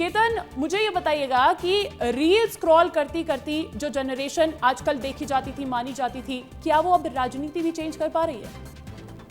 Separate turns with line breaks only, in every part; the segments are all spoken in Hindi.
केतन, मुझे ये बताइएगा कि रील स्क्रॉल करती करती जो जनरेशन आजकल देखी जाती थी, मानी जाती थी, क्या वो अब राजनीति भी चेंज कर पा रही है?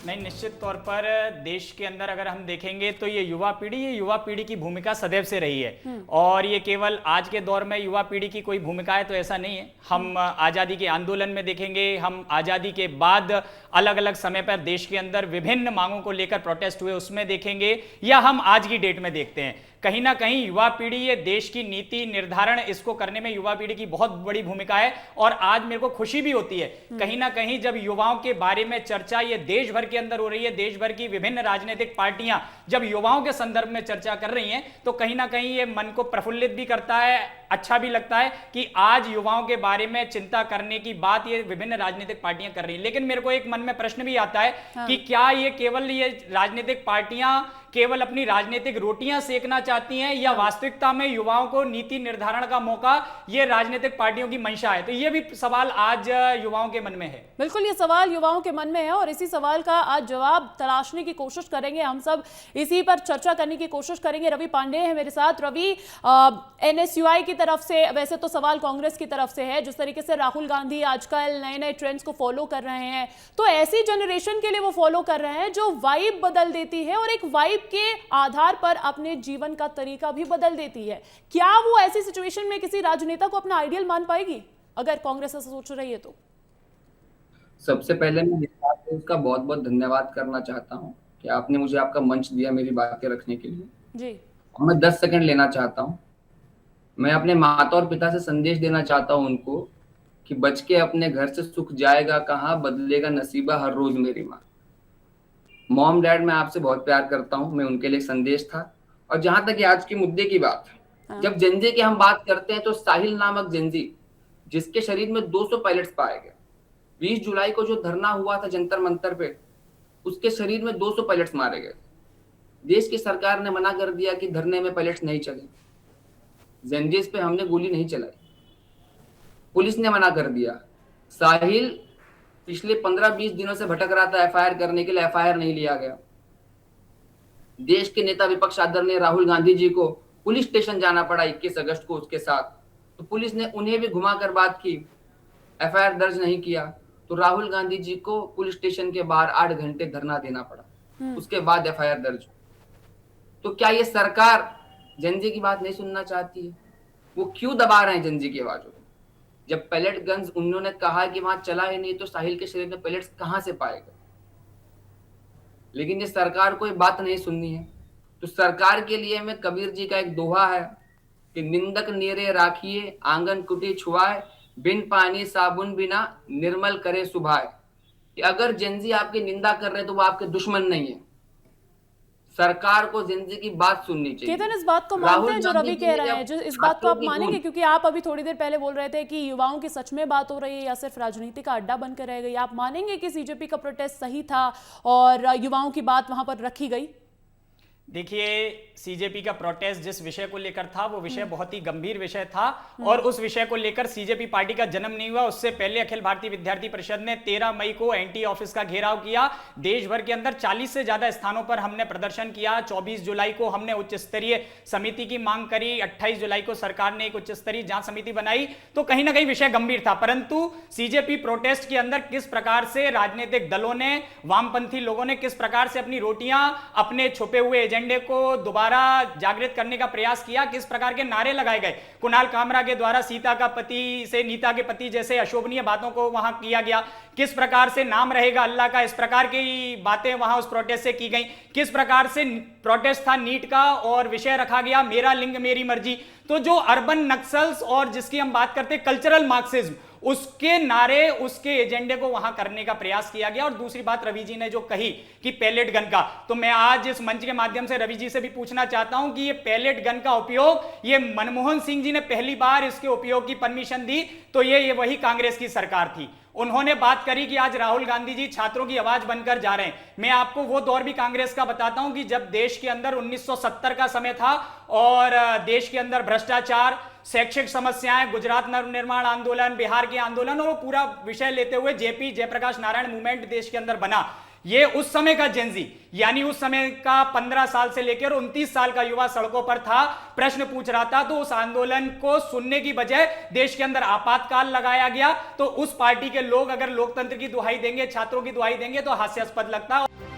नहीं, निश्चित तौर पर देश के अंदर अगर हम देखेंगे तो ये युवा पीढ़ी की भूमिका सदैव से रही है। और ये केवल आज के दौर में युवा पीढ़ी की कोई भूमिका है तो ऐसा नहीं है। हम आज़ादी के आंदोलन में देखेंगे, हम आज़ादी के बाद अलग अलग समय पर देश के अंदर विभिन्न मांगों को लेकर प्रोटेस्ट हुए उसमें देखेंगे, या हम आज की डेट में देखते हैं। कहीं ना कहीं युवा पीढ़ी, ये देश की नीति निर्धारण इसको करने में युवा पीढ़ी की बहुत बड़ी भूमिका है। और आज मेरे को खुशी भी होती है कहीं ना कहीं जब युवाओं के बारे में चर्चा ये देश भर के अंदर हो रही है, देश भर की विभिन्न राजनीतिक पार्टियां जब युवाओं के संदर्भ में चर्चा कर रही हैं, तो कहीं ना कहीं ये मन को प्रफुल्लित भी करता है, अच्छा भी लगता है कि आज युवाओं के बारे में चिंता करने की बात ये विभिन्न राजनीतिक पार्टियां कर रही हैं। लेकिन मेरे को एक मन में प्रश्न भी आता है कि क्या ये केवल ये राजनीतिक पार्टियां केवल अपनी राजनीतिक रोटियां सेकना चाहती हैं, या वास्तविकता में युवाओं को नीति निर्धारण का मौका ये राजनीतिक पार्टियों की मंशा है? तो ये भी सवाल आज युवाओं के मन में है। बिल्कुल,
ये सवाल युवाओं के मन में है और इसी सवाल का आज जवाब तलाशने की कोशिश करेंगे। हम सब इसी पर चर्चा करने की कोशिश करेंगे। रवि पांडे है मेरे साथ। रवि, एनएसयूआई की तरफ से वैसे तो सवाल कांग्रेस की तरफ से है, जिस तरीके से राहुल गांधी आजकल नए नए ट्रेंड्स को फॉलो कर रहे हैं, तो ऐसी जनरेशन के लिए वो फॉलो कर रहे हैं जो वाइब बदल देती है और एक वाइब के आधार पर अपने जीवन का तरीका भी बदल देती है। क्या वो ऐसी सिचुएशन में किसी राजनेता को अपना आइडियल मान पाएगी अगर कांग्रेस ऐसा सोच रही है तो?
सबसे पहले मैं उसका बहुत बहुत धन्यवाद करना चाहता हूं कि आपने मुझे आपका मंच दिया मेरी बातें रखने के लिए
जी।
और मैं 10 सेकंड लेना चाहता हूं। मैं अपने माता और पिता से संदेश देना चाहता हूं उनको कि बच के अपने घर से सुख जाएगा कहां, बदलेगा नसीबा हर रोज मेरी माँ। मॉम डैड, मैं आपसे बहुत प्यार करता हूं, मैं उनके लिए संदेश था। और जहां तक आज के मुद्दे की बात, जब जेंजी की हम बात करते हैं तो साहिल नामक जेंजी जिसके शरीर में 200 पायलट्स पाए गए, 20 जुलाई को जो धरना हुआ था जंतर मंतर पे, उसके शरीर में 200 पायलट्स मारे गए। देश की सरकार ने मना कर दिया कि धरने में पायलट्स नहीं चले। जेंजीस पे हमने गोली नहीं चलाई, पुलिस ने मना कर दिया। साहिल पिछले 15-20 दिनों से भटक रहा था एफआईआर करने के लिए, एफआईआर नहीं लिया गया। देश के नेता विपक्ष आदरणीय राहुल गांधी जी को पुलिस स्टेशन जाना पड़ा 21 अगस्त को उसके साथ, तो पुलिस ने उन्हें भी घुमाकर बात की, एफआईआर दर्ज नहीं किया। तो राहुल गांधी जी को पुलिस स्टेशन के बाहर 8 घंटे धरना देना पड़ा, उसके बाद एफआईआर दर्ज। तो क्या ये सरकार जेंजी की बात नहीं सुनना चाहती है? वो क्यों दबा रहे हैं जेंजी की आवाजों को? जब पैलेट गन्स उन्होंने कहा कि वहां चला ही नहीं, तो साहिल के शरीर में पैलेट्स कहां से पाएगा? लेकिन ये सरकार को ये बात नहीं सुननी है। तो सरकार के लिए में कबीर जी का एक दोहा है कि निंदक नीरे राखिए आंगन कुटी छुआए, बिन पानी साबुन बिना निर्मल करे सुभाए। कि अगर जेंजी आपकी निंदा कर रहे हैं तो वो आपके दुश्मन नहीं है, सरकार को जेंजी की बात सुननी चाहिए।
केतन, इस बात को मानते हैं जो रवि कह रहे हैं, जो इस बात को आप मानेंगे? क्योंकि आप अभी थोड़ी देर पहले बोल रहे थे कि युवाओं की सच में बात हो रही है या सिर्फ राजनीति का अड्डा बनकर रह गई। आप मानेंगे कि सीजेपी का प्रोटेस्ट सही था और युवाओं की बात वहां पर रखी गई?
देखिए, सीजेपी का प्रोटेस्ट जिस विषय को लेकर था वो विषय बहुत ही गंभीर विषय था, और उस विषय को लेकर सीजेपी पार्टी का जन्म नहीं हुआ। उससे पहले अखिल भारतीय विद्यार्थी परिषद ने 13 मई को एनटी ऑफिस का घेराव किया। देश भर के अंदर 40 से ज्यादा स्थानों पर हमने प्रदर्शन किया। 24 जुलाई को हमने उच्च स्तरीय समिति की मांग करी। 28 जुलाई को सरकार ने एक उच्च स्तरीय जांच समिति बनाई। तो कहीं ना कहीं विषय गंभीर था, परंतु सीजेपी प्रोटेस्ट के अंदर किस प्रकार से राजनीतिक दलों ने, वामपंथी लोगों ने किस प्रकार से अपनी रोटियां, अपने छुपे हुए एजेंडे को दोबारा जागृत करने का प्रयास किया, किस प्रकार के नारे लगाए गए। कुणाल कामरा के द्वारा सीता का पति से नीता के पति जैसे अशोभनीय बातों को वहां किया गया। किस प्रकार से नाम रहेगा अल्लाह का, इस प्रकार की बातें वहां उस प्रोटेस्ट से की गई। किस प्रकार से प्रोटेस्ट था नीट का और विषय रखा गया मेरा लिंग मेरी मर्जी। तो जो अर्बन नक्सल्स और जिसकी हम बात करते कल्चरल मार्क्सिज्म, उसके नारे, उसके एजेंडे को वहां करने का प्रयास किया गया। और दूसरी बात रवि जी ने जो कही कि पैलेट गन का, तो मैं आज इस मंच के माध्यम से रवि जी से भी पूछना चाहता हूं कि ये पैलेट गन का उपयोग, ये मनमोहन सिंह जी ने पहली बार इसके उपयोग की परमिशन दी तो ये वही कांग्रेस की सरकार थी। उन्होंने बात करी कि आज राहुल गांधी जी छात्रों की आवाज बनकर जा रहे हैं। मैं आपको वो दौर भी कांग्रेस का बताता हूं कि जब देश के अंदर 1970 का समय था और देश के अंदर भ्रष्टाचार, शैक्षिक समस्याएं, गुजरात नवनिर्माण आंदोलन, बिहार के आंदोलन, और पूरा विषय लेते हुए जेपी जयप्रकाश नारायण मूवमेंट देश के अंदर बना। ये उस समय का जेंजी, यानी उस समय का 15 साल से लेकर 29 साल का युवा सड़कों पर था, प्रश्न पूछ रहा था। तो उस आंदोलन को सुनने की बजाय देश के अंदर आपातकाल लगाया गया। तो उस पार्टी के लोग अगर लोकतंत्र की दुहाई देंगे, छात्रों की दुहाई देंगे, तो हास्यास्पद लगता है।